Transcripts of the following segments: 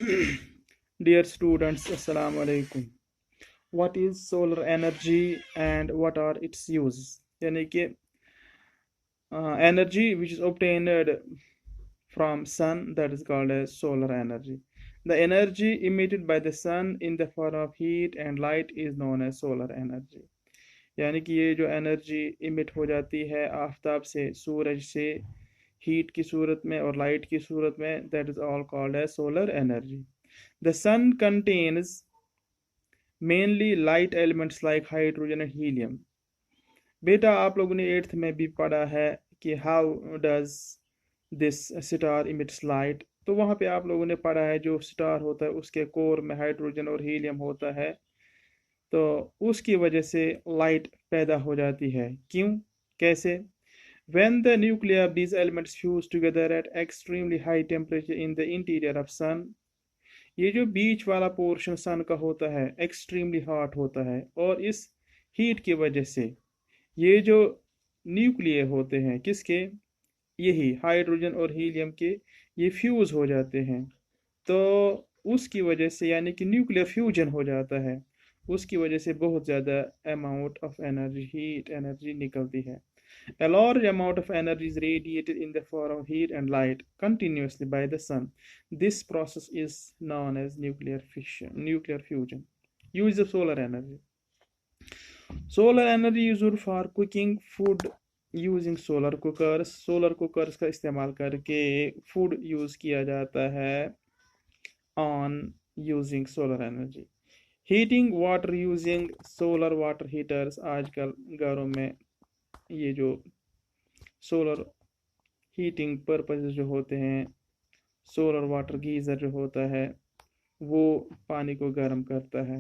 Dear students, Assalamu alaikum. What is solar energy and what are its uses? यानी कि energy which is obtained from sun, that is called as solar energy. The energy emitted by the sun in the form of heat and light is known as solar energy. यानी कि ये जो energy emit हो जाती है आफ्ताब से, सूरज से, heat की सूरत में और लाइट की सूरत में, that is all called as solar energy. The sun contains mainly light elements like hydrogen and helium. बेटा आप लोगों ने 8th में भी पढ़ा है कि how does this star emits light, तो वहाँ पे आप लोगों ने पढ़ा है जो स्टार होता है उसके कोर में हाइड्रोजन और हीलियम होता है, तो उसकी वजह से लाइट पैदा हो जाती है। क्यों, कैसे? When the nuclei of these elements fuse together at extremely high temperature in the interior of sun, ये जो बीच वाला पोर्शन सन का होता है एक्सट्रीमली हॉट होता है, और इस हीट की वजह से ये जो न्यूक्लियर होते हैं किसके, यही हाइड्रोजन और हीलियम के, ये फ्यूज हो जाते हैं। तो उसकी वजह से यानी कि न्यूक्लियर फ्यूजन हो जाता है, उसकी वजह से बहुत ज़्यादा amount of energy, heat energy निकलती है। A large amount of energy is radiated in the form of heat and light continuously by the sun. This process is known as nuclear fission, nuclear fusion. Use of solar energy. Solar energy used for cooking food using solar cookers. Solar cookers का इस्तेमाल करके food use किया जाता है on using solar energy. Heating water using solar water heaters. आजकल घरों में ये जो सोलर हीटिंग पर्पज जो होते हैं, सोलर वाटर गीज़र जो होता है वो पानी को गर्म करता है।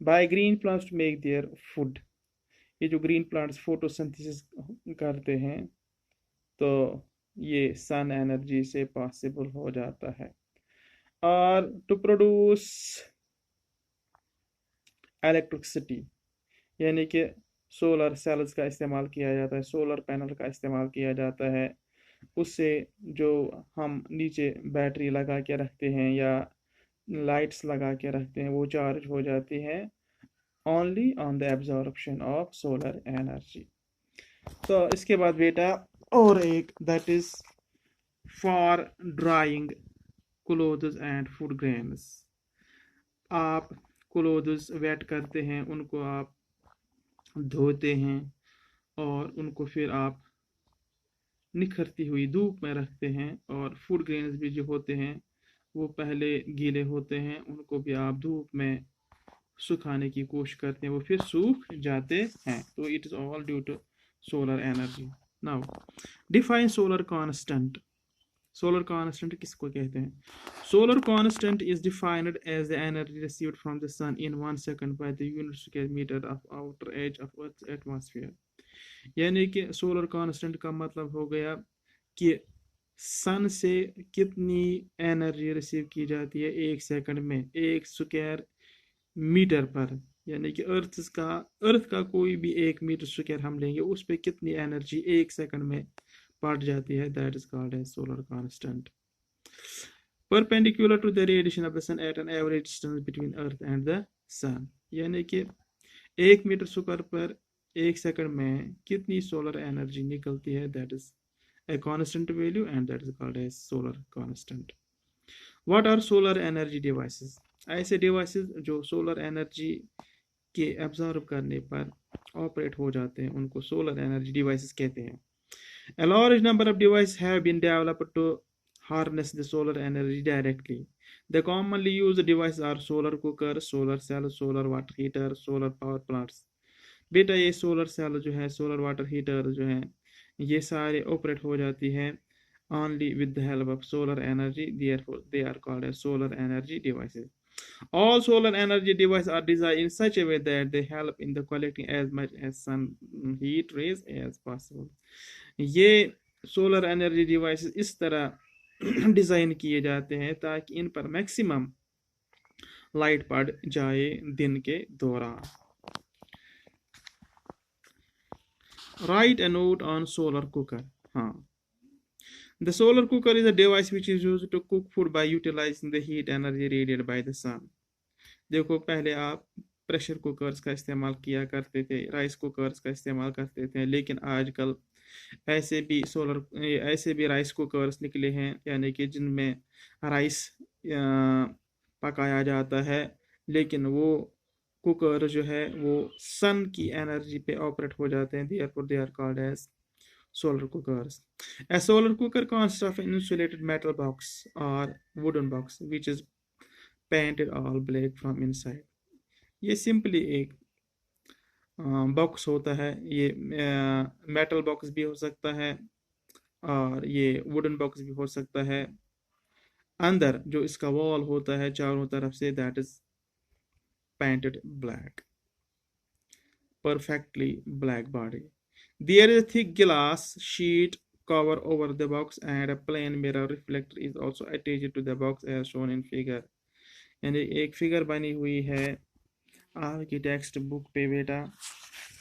By green plants to make their food, ये जो ग्रीन प्लांट्स फोटोसिंथेसिस करते हैं तो ये सन एनर्जी से पॉसिबल हो जाता है। और टू प्रोड्यूस इलेक्ट्रिसिटी, यानी कि सोलर सेल्स का इस्तेमाल किया जाता है, सोलर पैनल का इस्तेमाल किया जाता है, उससे जो हम नीचे बैटरी लगा के रखते हैं या लाइट्स लगा के रखते हैं वो चार्ज हो जाती हैं only on the absorption of solar energy. तो इसके बाद बेटा और एक, that is for drawing clothes and food grains. आप क्लोथ्स वेट करते हैं, उनको आप धोते हैं और उनको फिर आप निखरती हुई धूप में रखते हैं, और फूड ग्रेन्स भी जो होते हैं वो पहले गीले होते हैं, उनको भी आप धूप में सुखाने की कोशिश करते हैं, वो फिर सूख जाते हैं। तो it is all due to solar energy. Now define solar constant. Solar constant किसको कहते हैं? Solar constant is defined as the energy received from the sun in 1 second by the unit square metre of outer edge of earth atmosphere. यानी कि solar constant का मतलब हो गया कि सन से कितनी एनर्जी रिसीव की जाती है 1 सेकंड में 1 स्क्वायर मीटर पर, यानी कि अर्थ का कोई भी 1 मीटर स्क्वायर हम लेंगे उस पर कितनी एनर्जी 1 सेकंड में पड़ जाती है, that is called as solar constant. Perpendicular to the radiation of the sun at an average distance between earth and the sun, यानी कि 1 मीटर स्क्वायर पर 1 सेकंड में कितनी सोलर एनर्जी निकलती है, that is a constant value and that is called as solar constant. What are solar energy devices? ऐसे devices जो solar energy के एब्जॉर्ब करने पर ऑपरेट हो जाते हैं उनको सोलर एनर्जी डिवाइसेस कहते हैं। A large number of devices have been developed to harness the solar energy directly. The commonly used devices are solar cookers, solar cells, solar water heater, solar power plants. बेटा ये solar cell जो है, solar water heater जो है, ये सारे operate हो जाती है only with the help of solar energy, therefore they are called as solar energy devices. All solar energy devices are designed in such a way that they help in the collecting as much as sun heat rays as possible. ये solar energy devices इस तरह design किए जाते हैं ताकि इन पर maximum light पड़ जाए दिन के दौरान। Right A note on solar cooker. हाँ, The solar cooker is a device which is used to cook food by utilizing the heat energy radiated by the sun. देखो पहले आप प्रेशर कुकर्स का इस्तेमाल किया करते थे, राइस कुकर्स का इस्तेमाल करते थे, लेकिन आजकल ऐसे भी राइस कुकर्स निकले हैं, यानी कि जिनमें राइस पकाया जाता है, लेकिन वो कुकर जो है वो सन की एनर्जी पे ऑपरेट हो जाते हैं, therefore they are called as solar cookers. A solar cooker consists of an insulated metal box or wooden box which is painted all black from inside. ये सिंपली एक बॉक्स होता है, ये मेटल बॉक्स भी हो सकता है और ये वुडन बॉक्स भी हो सकता है। अंदर जो इसका वॉल होता है चारों तरफ से, that is painted black, perfectly black body. There is a thick glass sheet cover over the box and a plain mirror reflector is also attached to the box as shown in figure. यानी एक figure बनी हुई है आपकी text book पे बेटा,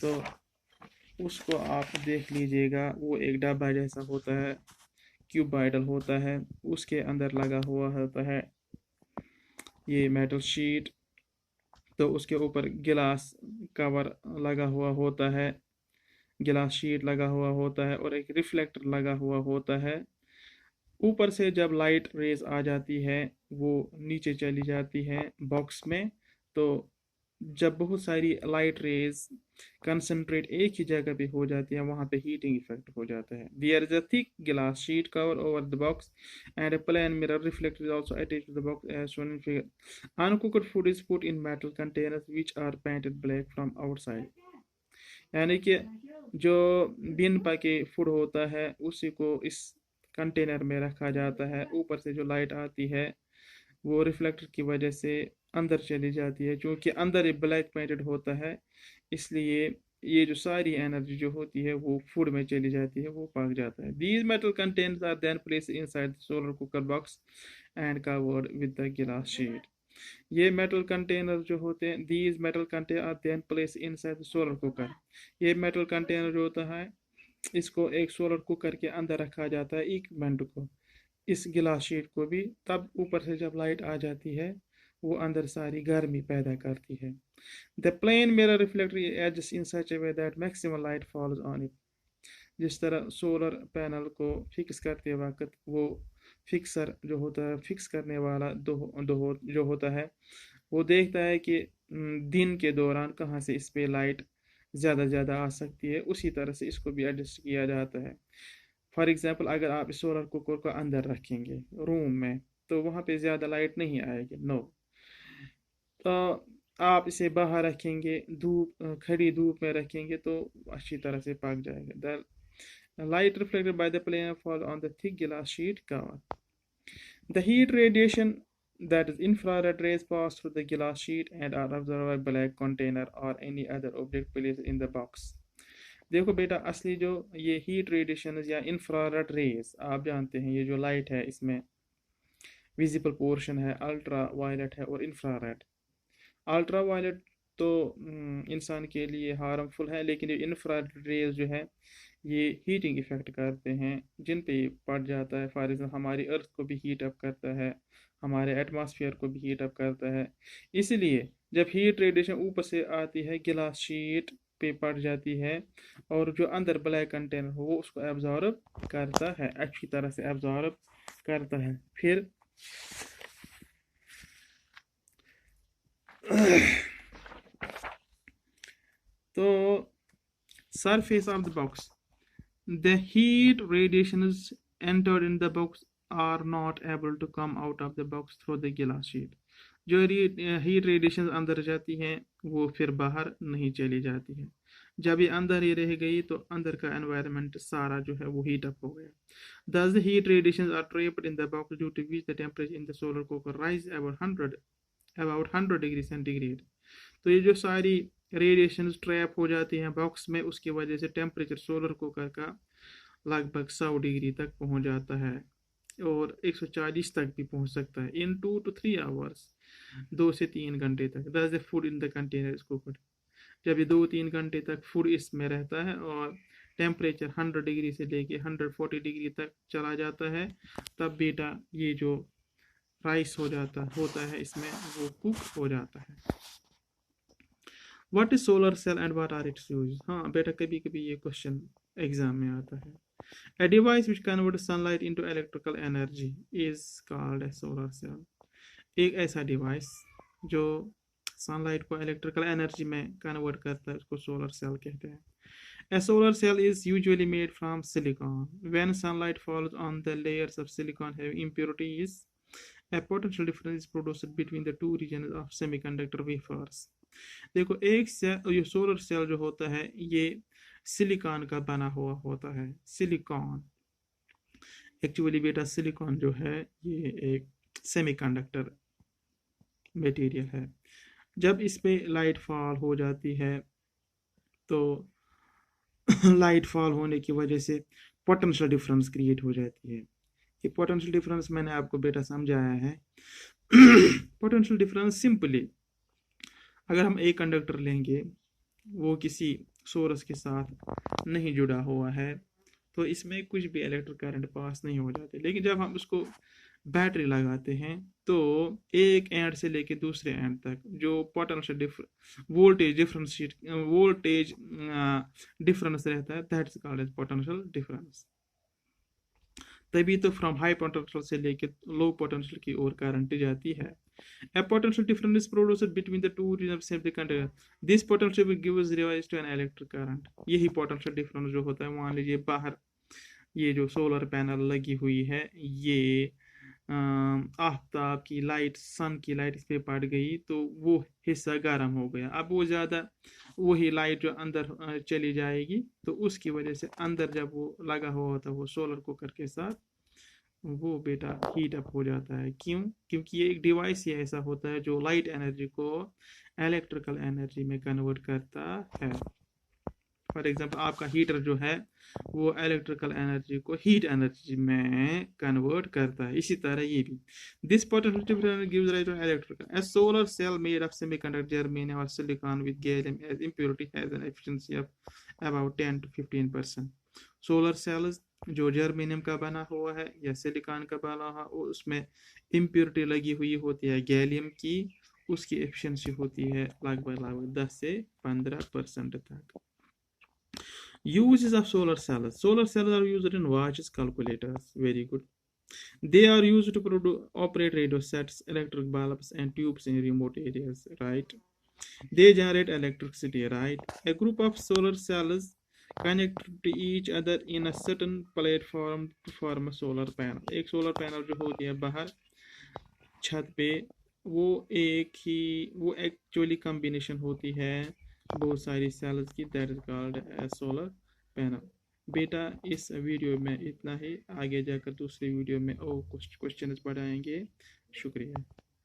तो उसको आप देख लीजिएगा। वो एक डब्बा जैसा होता है, क्यूबाइडल होता है, उसके अंदर लगा हुआ होता है ये मेटल शीट, तो उसके ऊपर गिलास कवर लगा हुआ होता है, गिलास शीट लगा हुआ होता है और एक रिफ्लेक्टर लगा हुआ होता है। ऊपर से जब लाइट रेज आ जाती है वो नीचे चली जाती है बॉक्स में, तो जब बहुत सारी लाइट रेज कंसंट्रेट एक ही जगह पे हो जाती है, वहां पे हीटिंग इफेक्ट हो जाता है। There is a thick glass sheet cover over the box and a plain mirror reflector is also attached to the box as shown in figure. Uncooked food is put in metal containers which are painted black from outside. यानी कि जो बिन पके food होता है उसी को इस container में रखा जाता है। ऊपर से जो लाइट आती है वो रिफ्लेक्टर की वजह से अंदर चली जाती है, क्योंकि अंदर ये ब्लैक पेंटेड होता है, इसलिए ये जो सारी एनर्जी जो होती है वो फूड में चली जाती है, वो पक जाता है। These metal containers are then placed inside the solar cooker box and covered with the glass sheet. ये मेटल कंटेनर जो होते हैं, these metal container are then placed inside the solar cooker. ये मेटल कंटेनर जो होता है इसको एक सोलर कुकर के अंदर रखा जाता है इक्विपमेंट को, इस गिलास शीट को भी। तब ऊपर से जब लाइट आ जाती है वो अंदर सारी गर्मी पैदा करती है। The plane mirror reflector adjust in such a way that maximum light falls on it. जिस तरह सोलर पैनल को फिक्स करते वक्त वो फिक्सर जो होता है, फिक्स करने वाला जो होता है, वो देखता है कि दिन के दौरान कहाँ से इस पे लाइट ज़्यादा आ सकती है, उसी तरह से इसको भी एडजस्ट किया जाता है। फॉर एग्जांपल अगर आप इस सोलर कुकर को अंदर रखेंगे रूम में, तो वहाँ पे ज़्यादा लाइट नहीं आएगी, नो। तो आप इसे बाहर रखेंगे, खड़ी धूप में रखेंगे तो अच्छी तरह से पक जाएगा। The light reflected by the plane fall on the thick glass sheet cover. The heat radiation that is infrared rays pass through the glass sheet and are absorbed by black container or any other object placed in the box. देखो बेटा, असली जो ये heat radiation या infrared rays आप जानते हैं, ये जो लाइट है इसमें विजिबल पोर्शन है, अल्ट्रा वायलेट है और इंफ्रारेड। अल्ट्रा वायलेट तो इंसान के लिए हार्मफुल है, लेकिन ये इंफ्रारेड रेज जो है ये हीटिंग इफेक्ट करते हैं, जिन पे पड़ जाता है। फॉर एग्जाम्पल हमारी अर्थ को भी हीट अप करता है, हमारे एटमॉस्फेयर को भी हीट अप करता है। इसलिए जब हीट रेडिएशन ऊपर से आती है गिलास शीट पे पड़ जाती है, और जो अंदर ब्लैक कंटेनर हो वो उसको एब्जॉर्ब करता है, अच्छी तरह से एब्जॉर्ब करता है। फिर तो surface of the box, the heat radiations entered in the box are not able to come out of the box through the glass sheet. जो हीट रेडिएशन अंदर जाती हैं वो फिर बाहर नहीं चली जाती है। जब ये अंदर ही रह गई तो अंदर का एनवायरनमेंट सारा जो है वो हीट अप हो गया। Thus the heat radiations are trapped in the box, due to which the temperature in the solar cooker rise about 100 degree centigrade. तो ये जो सारी रेडिएशन ट्रैप हो जाती हैं बॉक्स में, उसकी वजह से टेम्परेचर सोलर कुकर का लगभग 100 डिग्री तक पहुंच जाता है और 140 तक भी पहुंच सकता है इन 2 to 3 आवर्स, 2 से 3 घंटे तक। That's the food in the container is cooked. जब ये 2-3 घंटे तक फूड इसमें रहता है और टेम्परेचर 100 डिग्री से लेके 140 डिग्री तक चला जाता है, तब बेटा ये जो राइस होता है इसमें वो कुक हो जाता है। What is solar cell and what are its use? हाँ बेटा, कभी कभी ये क्वेश्चन एग्जाम में आता है। A device which converts sunlight into electrical energy is called a solar cell. एक ऐसा डिवाइस जो सनलाइट को इलेक्ट्रिकल एनर्जी में कन्वर्ट करता है उसको सोलर सेल कहते हैं। A solar cell is usually made from silicon. When sunlight falls on the layers of silicon having impurities, a potential difference is produced between the two regions of semiconductor wafers. देखो, एक cell, ये solar cell जो होता है ये silicon का बना हुआ होता है। सिलिकॉन एक्चुअली बेटा, सिलिकॉन जो है ये एक सेमीकंडक्टर मटेरियल है। जब इस पे लाइट फॉल हो जाती है तो लाइट फॉल होने की वजह से पोटेंशियल डिफरेंस क्रिएट हो जाती है। ये पोटेंशियल डिफरेंस मैंने आपको बेटा समझाया है। पोटेंशियल डिफरेंस सिंपली, अगर हम एक कंडक्टर लेंगे, वो किसी सोर्स के साथ नहीं जुड़ा हुआ है, तो इसमें कुछ भी इलेक्ट्रिक करंट पास नहीं हो जाते। लेकिन जब हम उसको बैटरी लगाते हैं तो एक एंड से लेके दूसरे एंड तक जो पोटेंशियल वोल्टेज डिफरेंस रहता है, that's called as potential difference. तभी तो फ्रॉम हाई पोटेंशियल से लेके लो पोटेंशियल की ओर करंट जाती है। A potential difference is produced between the two regions of semiconductor. This potential will give rise to an electric current. यही potential difference जो होता है, मान लीजिए बाहर ये जो सोलर पैनल लगी हुई है, ये आफ्ताब की लाइट, सन की लाइट इस पर पड़ गई तो वो हिस्सा गर्म हो गया। अब वो ज़्यादा वही लाइट जो अंदर चली जाएगी, तो उसकी वजह से अंदर जब वो लगा हुआ होता है वो सोलर कुकर के साथ, वो बेटा हीट अप हो जाता है। क्यों? क्योंकि ये एक डिवाइस ही ऐसा होता है जो लाइट एनर्जी को इलेक्ट्रिकल एनर्जी में कन्वर्ट करता है। फॉर एग्जांपल, आपका हीटर जो है वो इलेक्ट्रिकल एनर्जी को हीट एनर्जी में कन्वर्ट करता है। इसी तरह ये भी, this potential difference gives rise to electrical. A solar cell made of semiconductor germanium और silicon with gallium as impurity has an efficiency of about 10 to 15%। Solar cells जो जर्मेनियम का बना हुआ है या सिलिकॉन का बना हुआ, उसमें इम्प्योरिटी लगी हुई होती है गैलियम की, उसकी एफिशिएंसी होती है लगभग 10 से 15% तक। Uses of solar cells. Solar cells are used in watches, calculators. Very good. They are used to operate radio sets, electric bulbs, and tubes in remote areas. Right? They generate electricity. Right? A group of solar cells connect to each other in a certain platform to form a solar panel. एक solar panel जो होती है बाहर छत पे, वो actually combination होती है बहुत सारी सेल्स की, that is called a solar panel. बेटा इस वीडियो में इतना ही, आगे जाकर दूसरी वीडियो में और कुछ क्वेश्चन पढ़ाएंगे। शुक्रिया।